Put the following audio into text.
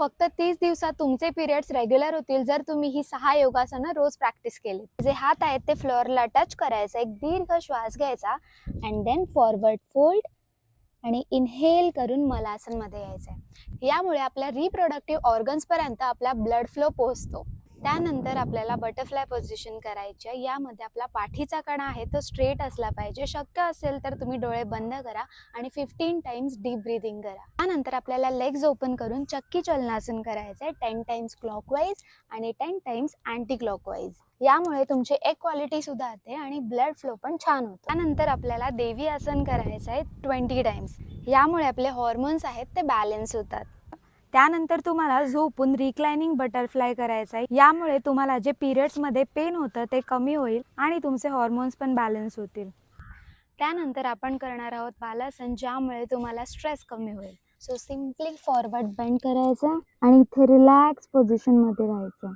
फक्त 30 दिवसात तुमचे पिरियड्स रेग्युलर होतील जर तुम्ही ही 6 योगासनं रोज प्रॅक्टिस केली. जे हात आहेत ते फ्लोअरला टच करायचं, एक दीर्घ श्वास घ्यायचा अँड देन फॉरवर्ड फोल्ड आणि इनहेल करून मलासनमध्ये यायचं. यामुळे आपल्या रिप्रोडक्टिव्ह ऑर्गन्सपर्यंत आपला ब्लड फ्लो पोहोचतो. त्यानंतर आपल्याला बटरफ्लाय पोझिशन करायची आहे. यामध्ये आपला पाठीचा कणा आहे तो स्ट्रेट असला पाहिजे. शक्य असेल तर तुम्ही डोळे बंद करा आणि 15 टाइम्स डीप ब्रीदिंग करा. त्यानंतर आपल्याला लेग्स ओपन करून चक्की चलनासन करायचं आहे. 10 टाइम्स क्लॉकवाईज आणि 10 टाइम्स अँटी क्लॉकवाईज. यामुळे तुमची एक क्वालिटी सुधारते आणि ब्लड फ्लो पण छान होतो. त्यानंतर आपल्याला देवी आसन करायचं आहे 20 टाइम्स. यामुळे आपले हॉर्मोन्स आहेत ते बॅलन्स होतात. त्यानंतर तुम्हाला झोपून रिक्लायनिंग बटरफ्लाय करायचा आहे. यामुळे तुम्हाला जे पिरियड्समध्ये पेन होतं ते कमी होईल आणि तुमचे हॉर्मोन्स पण बॅलन्स होतील. त्यानंतर आपण करणार आहोत बालासन, ज्यामुळे तुम्हाला स्ट्रेस कमी होईल. सो सिम्पली फॉरवर्ड बेंड करायचं आणि इथे रिलॅक्स पोझिशनमध्ये राहायचं.